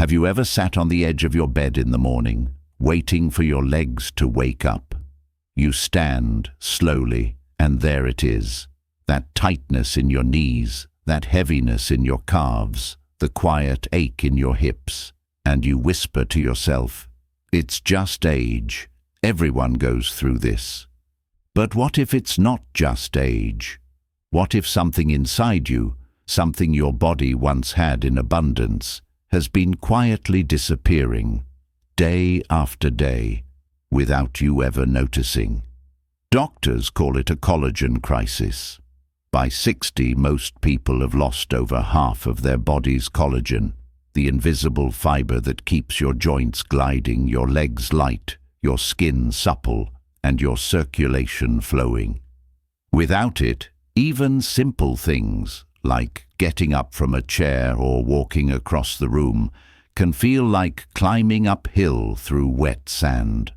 Have you ever sat on the edge of your bed in the morning, waiting for your legs to wake up? You stand slowly, and there it is. That tightness in your knees, that heaviness in your calves, the quiet ache in your hips, and you whisper to yourself, "It's just age. Everyone goes through this." But what if it's not just age? What if something inside you, something your body once had in abundance, has been quietly disappearing, day after day, without you ever noticing? Doctors call it a collagen crisis. By 60, most people have lost over half of their body's collagen, the invisible fiber that keeps your joints gliding, your legs light, your skin supple, and your circulation flowing. Without it, even simple things, like getting up from a chair or walking across the room, can feel like climbing uphill through wet sand.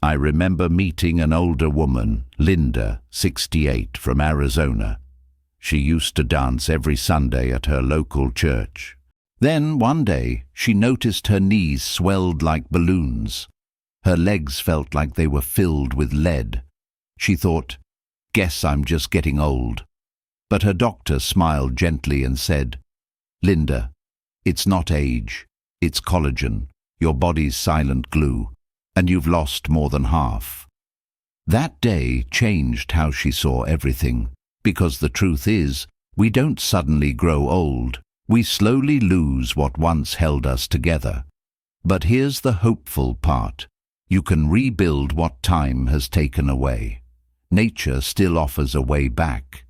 I remember meeting an older woman, Linda, 68, from Arizona. She used to dance every Sunday at her local church. Then, one day, she noticed her knees swelled like balloons. Her legs felt like they were filled with lead. She thought, "Guess I'm just getting old." But her doctor smiled gently and said, "Linda, it's not age, it's collagen, your body's silent glue, and you've lost more than half." That day changed how she saw everything, because the truth is, we don't suddenly grow old. We slowly lose what once held us together. But here's the hopeful part. You can rebuild what time has taken away. Nature still offers a way back.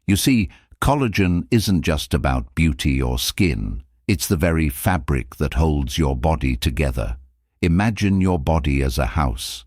You see, collagen isn't just about beauty or skin. It's the very fabric that holds your body together. Imagine your body as a house.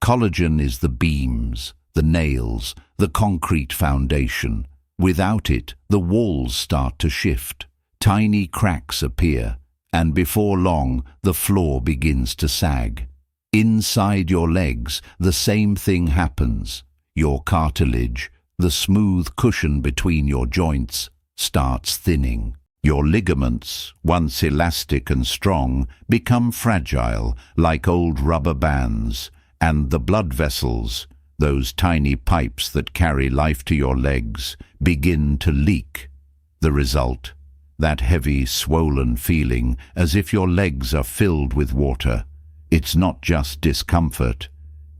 Collagen is the beams, the nails, the concrete foundation. Without it, the walls start to shift. Tiny cracks appear, and before long, the floor begins to sag. Inside your legs, the same thing happens. Your cartilage, the smooth cushion between your joints, starts thinning. Your ligaments, once elastic and strong, become fragile, like old rubber bands, and the blood vessels, those tiny pipes that carry life to your legs, begin to leak. The result, that heavy, swollen feeling, as if your legs are filled with water. It's not just discomfort.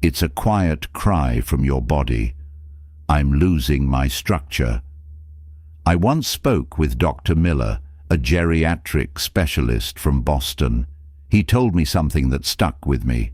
It's a quiet cry from your body. "I'm losing my structure." I once spoke with Dr. Miller, a geriatric specialist from Boston. He told me something that stuck with me.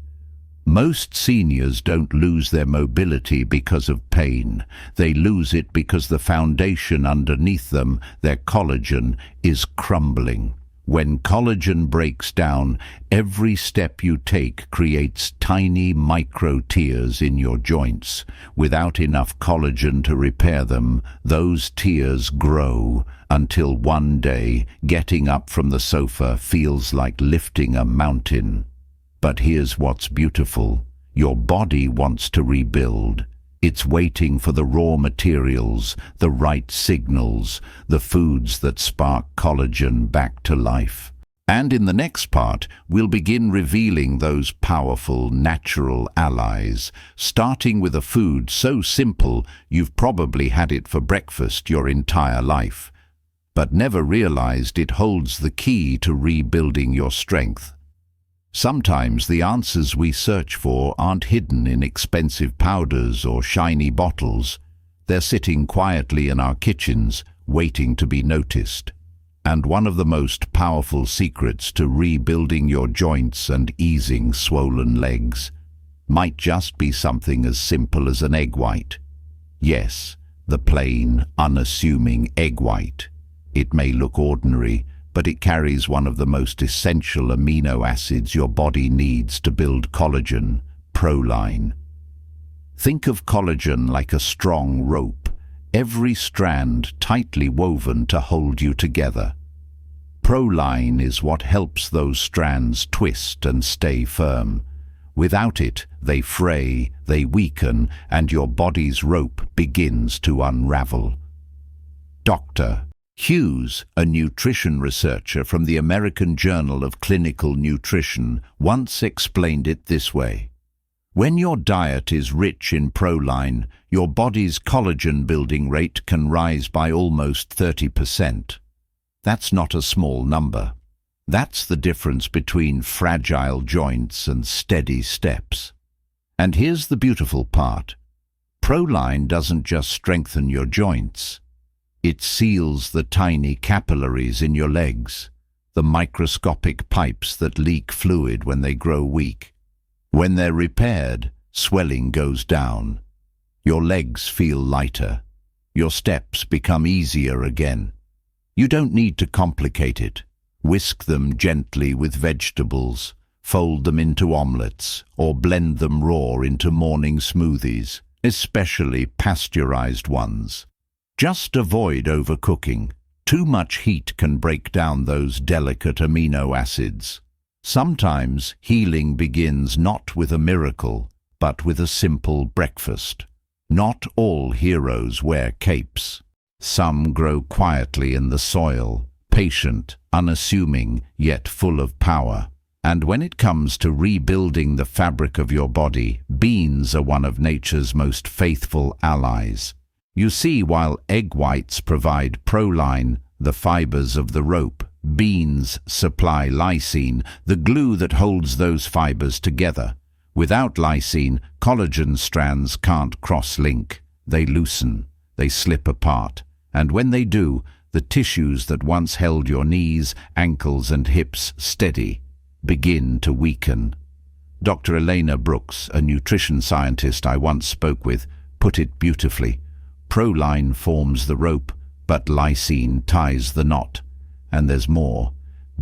Most seniors don't lose their mobility because of pain. They lose it because the foundation underneath them, their collagen, is crumbling. When collagen breaks down, every step you take creates tiny micro tears in your joints. Without enough collagen to repair them, those tears grow until one day, getting up from the sofa feels like lifting a mountain. But here's what's beautiful. Your body wants to rebuild. It's waiting for the raw materials, the right signals, the foods that spark collagen back to life. And in the next part, we'll begin revealing those powerful, natural allies, starting with a food so simple you've probably had it for breakfast your entire life, but never realized it holds the key to rebuilding your strength. Sometimes the answers we search for aren't hidden in expensive powders or shiny bottles. They're sitting quietly in our kitchens, waiting to be noticed. And one of the most powerful secrets to rebuilding your joints and easing swollen legs might just be something as simple as an egg white. Yes, the plain, unassuming egg white. It may look ordinary, but it carries one of the most essential amino acids your body needs to build collagen, proline. Think of collagen like a strong rope, every strand tightly woven to hold you together. Proline is what helps those strands twist and stay firm. Without it, they fray, they weaken, and your body's rope begins to unravel. Doctor, Hughes, a nutrition researcher from the American Journal of Clinical Nutrition, once explained it this way. When your diet is rich in proline, your body's collagen building rate can rise by almost 30%. That's not a small number. That's the difference between fragile joints and steady steps. And here's the beautiful part. Proline doesn't just strengthen your joints. It seals the tiny capillaries in your legs, the microscopic pipes that leak fluid when they grow weak. When they're repaired, swelling goes down. Your legs feel lighter. Your steps become easier again. You don't need to complicate it. Whisk them gently with vegetables, fold them into omelets, or blend them raw into morning smoothies, especially pasteurized ones. Just avoid overcooking. Too much heat can break down those delicate amino acids. Sometimes healing begins not with a miracle, but with a simple breakfast. Not all heroes wear capes. Some grow quietly in the soil, patient, unassuming, yet full of power. And when it comes to rebuilding the fabric of your body, beans are one of nature's most faithful allies. You see, while egg whites provide proline, the fibers of the rope, beans supply lysine, the glue that holds those fibers together. Without lysine, collagen strands can't cross-link. They loosen, they slip apart, and when they do, the tissues that once held your knees, ankles and hips steady begin to weaken. Dr. Elena Brooks, a nutrition scientist I once spoke with, put it beautifully. Proline forms the rope, but lysine ties the knot. And there's more.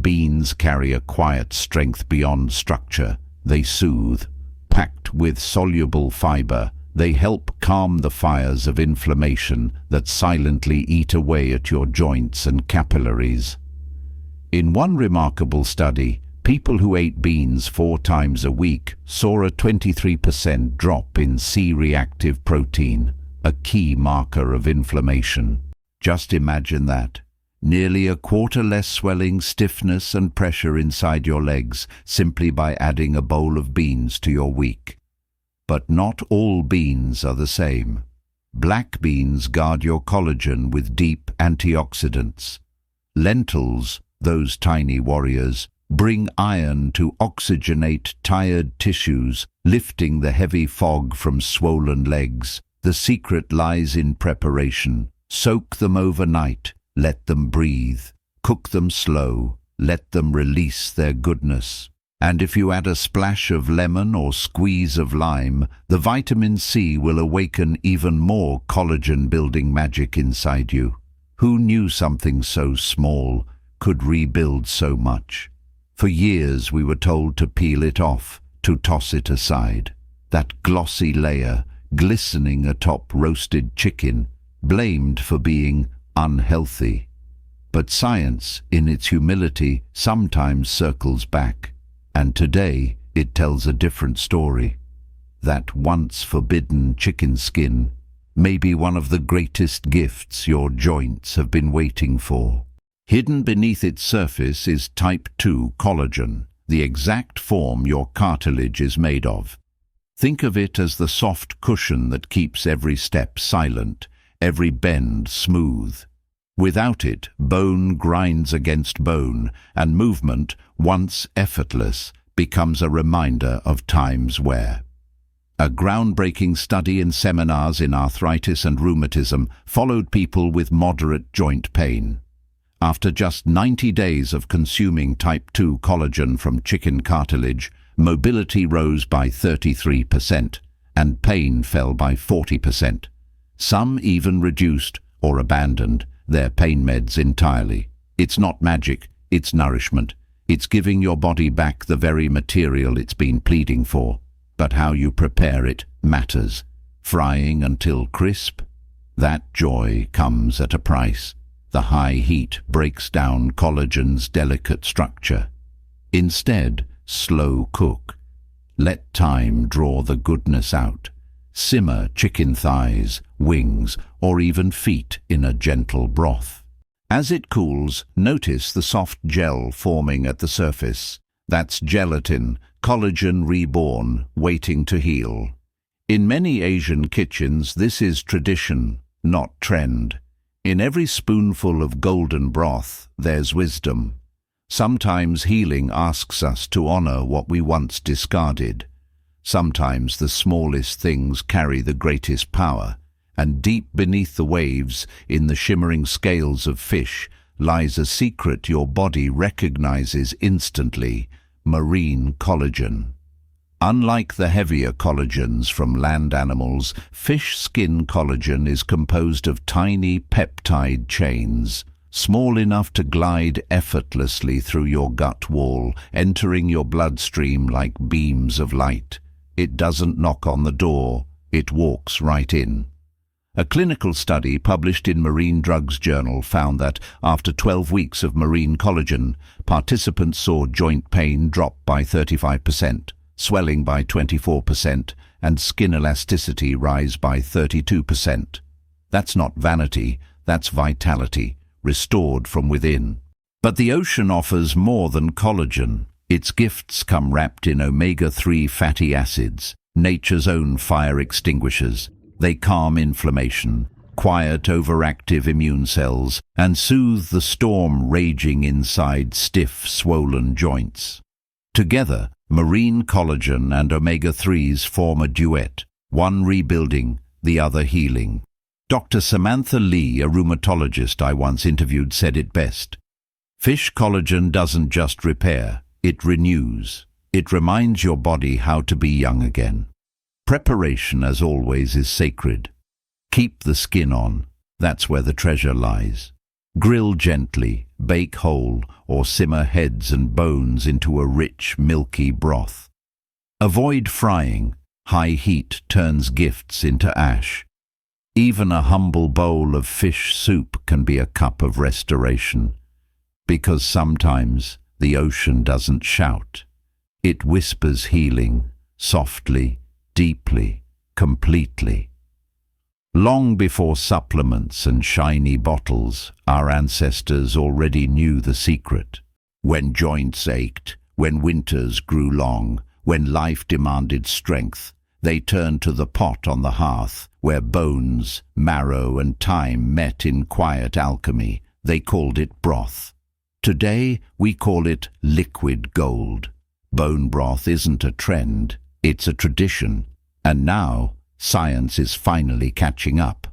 Beans carry a quiet strength beyond structure. They soothe. Packed with soluble fiber, they help calm the fires of inflammation that silently eat away at your joints and capillaries. In one remarkable study, people who ate beans 4 times a week saw a 23% drop in C-reactive protein, a key marker of inflammation. Just imagine that. Nearly a quarter less swelling, stiffness and pressure inside your legs simply by adding a bowl of beans to your week. But not all beans are the same. Black beans guard your collagen with deep antioxidants. Lentils, those tiny warriors, bring iron to oxygenate tired tissues, lifting the heavy fog from swollen legs. The secret lies in preparation. Soak them overnight, let them breathe. Cook them slow, let them release their goodness. And if you add a splash of lemon or squeeze of lime, the vitamin C will awaken even more collagen-building magic inside you. Who knew something so small could rebuild so much? For years we were told to peel it off, to toss it aside. That glossy layer, glistening atop roasted chicken, blamed for being unhealthy. But science, in its humility, sometimes circles back. And today it tells a different story. That once forbidden chicken skin may be one of the greatest gifts your joints have been waiting for. Hidden beneath its surface is type 2 collagen, the exact form your cartilage is made of. Think of it as the soft cushion that keeps every step silent, every bend smooth. Without it, bone grinds against bone, and movement, once effortless, becomes a reminder of time's wear. A groundbreaking study in seminars in arthritis and rheumatism followed people with moderate joint pain. After just 90 days of consuming type 2 collagen from chicken cartilage, mobility rose by 33%, and pain fell by 40%. Some even reduced or abandoned their pain meds entirely. It's not magic, it's nourishment. It's giving your body back the very material it's been pleading for. But how you prepare it matters. Frying until crisp? That joy comes at a price. The high heat breaks down collagen's delicate structure. Instead, slow cook. Let time draw the goodness out. Simmer chicken thighs, wings, or even feet in a gentle broth. As it cools, notice the soft gel forming at the surface. That's gelatin, collagen reborn, waiting to heal. In many Asian kitchens, this is tradition, not trend. In every spoonful of golden broth, there's wisdom. Sometimes healing asks us to honor what we once discarded. Sometimes the smallest things carry the greatest power, and deep beneath the waves, in the shimmering scales of fish, lies a secret your body recognizes instantly: marine collagen. Unlike the heavier collagens from land animals, fish skin collagen is composed of tiny peptide chains, small enough to glide effortlessly through your gut wall, entering your bloodstream like beams of light. It doesn't knock on the door, it walks right in. A clinical study published in Marine Drugs Journal found that after 12 weeks of marine collagen, participants saw joint pain drop by 35%, swelling by 24%, and skin elasticity rise by 32%. That's not vanity, that's vitality, restored from within. But the ocean offers more than collagen. Its gifts come wrapped in omega-3 fatty acids, nature's own fire extinguishers. They calm inflammation, quiet overactive immune cells, and soothe the storm raging inside stiff, swollen joints. Together, marine collagen and omega-3s form a duet, one rebuilding, the other healing. Dr. Samantha Lee, a rheumatologist I once interviewed, said it best. Fish collagen doesn't just repair, it renews. It reminds your body how to be young again. Preparation, as always, is sacred. Keep the skin on. That's where the treasure lies. Grill gently, bake whole, or simmer heads and bones into a rich, milky broth. Avoid frying. High heat turns gifts into ash. Even a humble bowl of fish soup can be a cup of restoration. Because sometimes the ocean doesn't shout. It whispers healing, softly, deeply, completely. Long before supplements and shiny bottles, our ancestors already knew the secret. When joints ached, when winters grew long, when life demanded strength, they turned to the pot on the hearth, where bones, marrow, and time met in quiet alchemy. They called it broth. Today, we call it liquid gold. Bone broth isn't a trend, it's a tradition. And now, science is finally catching up.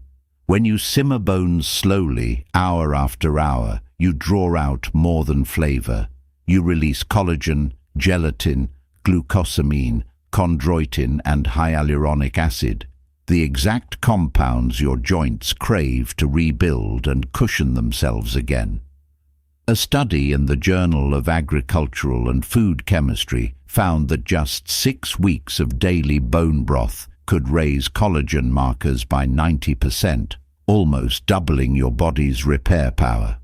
When you simmer bones slowly, hour after hour, you draw out more than flavor. You release collagen, gelatin, glucosamine, chondroitin, and hyaluronic acid, the exact compounds your joints crave to rebuild and cushion themselves again. A study in the Journal of Agricultural and Food Chemistry found that just 6 weeks of daily bone broth could raise collagen markers by 90%, almost doubling your body's repair power.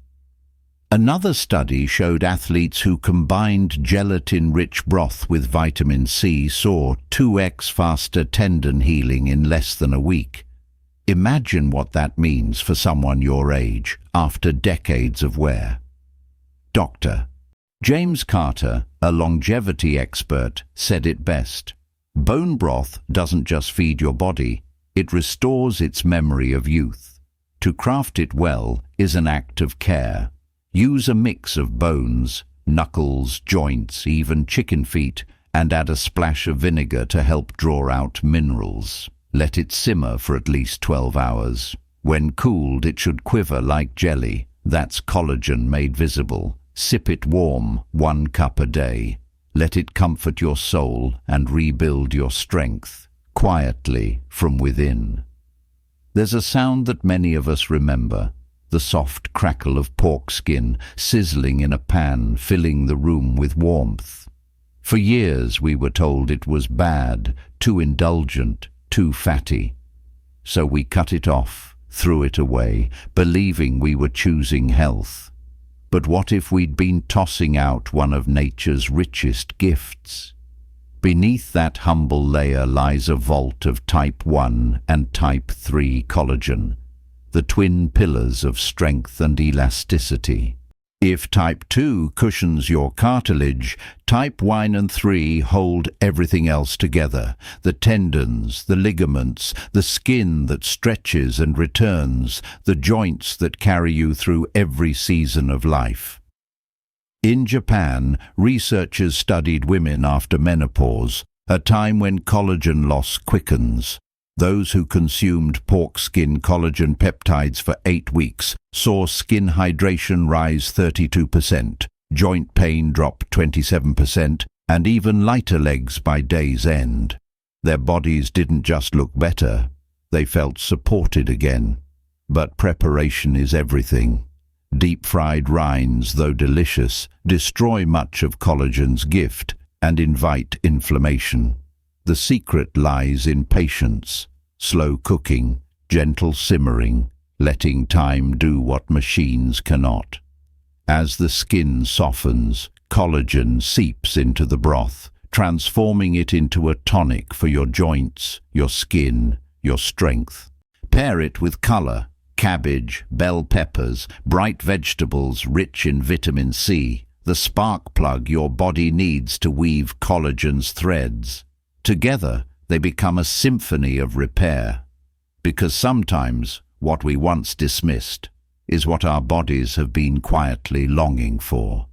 Another study showed athletes who combined gelatin-rich broth with vitamin C saw 2x faster tendon healing in less than a week. Imagine what that means for someone your age after decades of wear. Dr. James Carter, a longevity expert, said it best. Bone broth doesn't just feed your body, it restores its memory of youth. To craft it well is an act of care. Use a mix of bones, knuckles, joints, even chicken feet, and add a splash of vinegar to help draw out minerals. Let it simmer for at least 12 hours. When cooled, it should quiver like jelly. That's collagen made visible. Sip it warm, 1 cup a day. Let it comfort your soul and rebuild your strength, quietly from within. There's a sound that many of us remember, the soft crackle of pork skin sizzling in a pan, filling the room with warmth. For years we were told it was bad, too indulgent, too fatty. So we cut it off, threw it away, believing we were choosing health. But what if we'd been tossing out one of nature's richest gifts? Beneath that humble layer lies a vault of type 1 and type 3 collagen. the twin pillars of strength and elasticity. If type 2 cushions your cartilage, type 1 and 3 hold everything else together. The tendons, the ligaments, the skin that stretches and returns, the joints that carry you through every season of life. In Japan, researchers studied women after menopause, a time when collagen loss quickens. Those who consumed pork skin collagen peptides for 8 weeks saw skin hydration rise 32%, joint pain drop 27%, and even lighter legs by day's end. Their bodies didn't just look better, they felt supported again. But preparation is everything. Deep-fried rinds, though delicious, destroy much of collagen's gift and invite inflammation. The secret lies in patience, slow cooking, gentle simmering, letting time do what machines cannot. As the skin softens, collagen seeps into the broth, transforming it into a tonic for your joints, your skin, your strength. Pair it with color: cabbage, bell peppers, bright vegetables rich in vitamin C, the spark plug your body needs to weave collagen's threads. Together, they become a symphony of repair. Because sometimes what we once dismissed is what our bodies have been quietly longing for.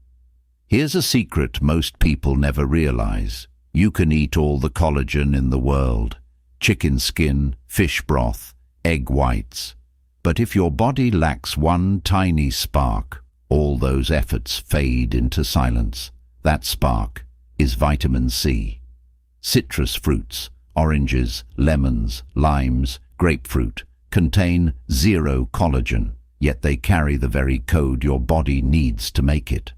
Here's a secret most people never realize. You can eat all the collagen in the world: chicken skin, fish broth, egg whites. But if your body lacks one tiny spark, all those efforts fade into silence. That spark is vitamin C. Citrus fruits, oranges, lemons, limes, grapefruit, contain zero collagen, yet they carry the very code your body needs to make it.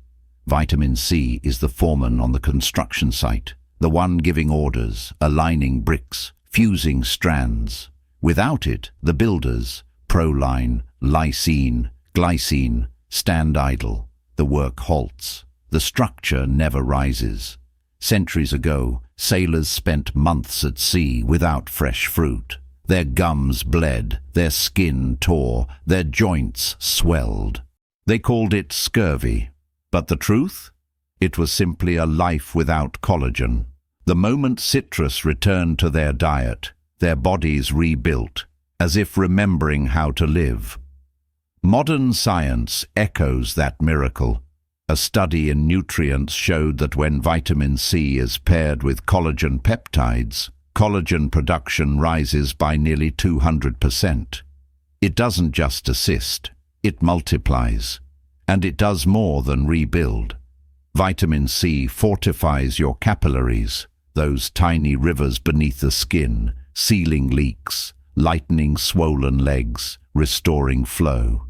Vitamin C is the foreman on the construction site, the one giving orders, aligning bricks, fusing strands. Without it, the builders, proline, lysine, glycine, stand idle. The work halts. The structure never rises. Centuries ago, sailors spent months at sea without fresh fruit. Their gums bled, their skin tore, their joints swelled. They called it scurvy. But the truth? It was simply a life without collagen. The moment citrus returned to their diet, their bodies rebuilt, as if remembering how to live. Modern science echoes that miracle. A study in nutrients showed that when vitamin C is paired with collagen peptides, collagen production rises by nearly 200%. It doesn't just assist, it multiplies. And it does more than rebuild. Vitamin C fortifies your capillaries, those tiny rivers beneath the skin, sealing leaks, lightening swollen legs, restoring flow.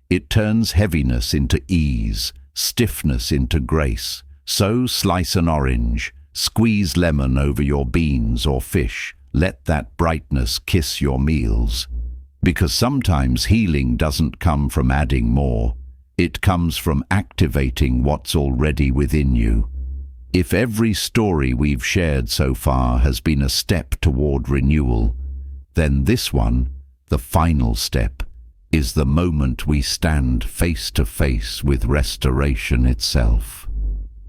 It turns heaviness into ease, stiffness into grace. So slice an orange, squeeze lemon over your beans or fish. Let that brightness kiss your meals. Because sometimes healing doesn't come from adding more. It comes from activating what's already within you. If every story we've shared so far has been a step toward renewal, then this one, the final step, is the moment we stand face to face with restoration itself.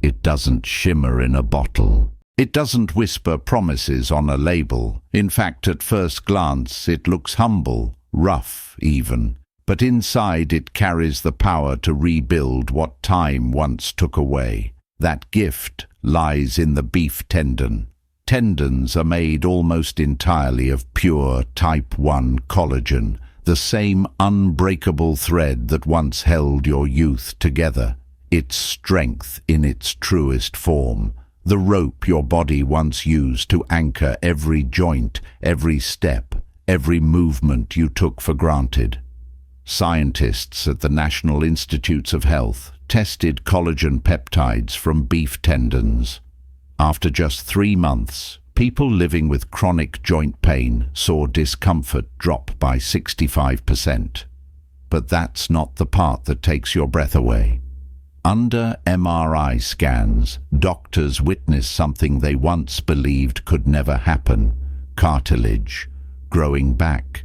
It doesn't shimmer in a bottle. It doesn't whisper promises on a label. In fact, at first glance, it looks humble, rough even. But inside it carries the power to rebuild what time once took away. That gift lies in the beef tendon. Tendons are made almost entirely of pure type 1 collagen, the same unbreakable thread that once held your youth together. Its strength in its truest form, the rope your body once used to anchor every joint, every step, every movement you took for granted. Scientists at the National Institutes of Health tested collagen peptides from beef tendons. After just 3 months, people living with chronic joint pain saw discomfort drop by 65%. But that's not the part that takes your breath away. Under MRI scans, doctors witnessed something they once believed could never happen: cartilage growing back.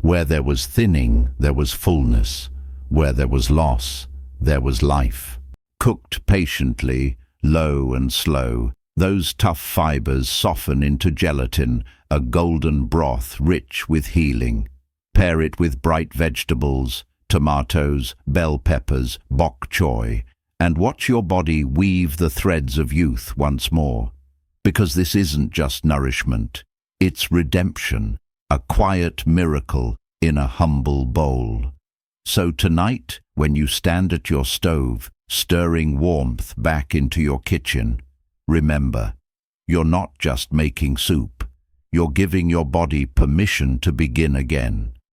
Where there was thinning, there was fullness. Where there was loss, there was life. Cooked patiently, low and slow, those tough fibers soften into gelatin, a golden broth rich with healing. Pair it with bright vegetables, tomatoes, bell peppers, bok choy, and watch your body weave the threads of youth once more. Because this isn't just nourishment, it's redemption, a quiet miracle in a humble bowl. So tonight, when you stand at your stove, stirring warmth back into your kitchen, remember, you're not just making soup, you're giving your body permission to begin again.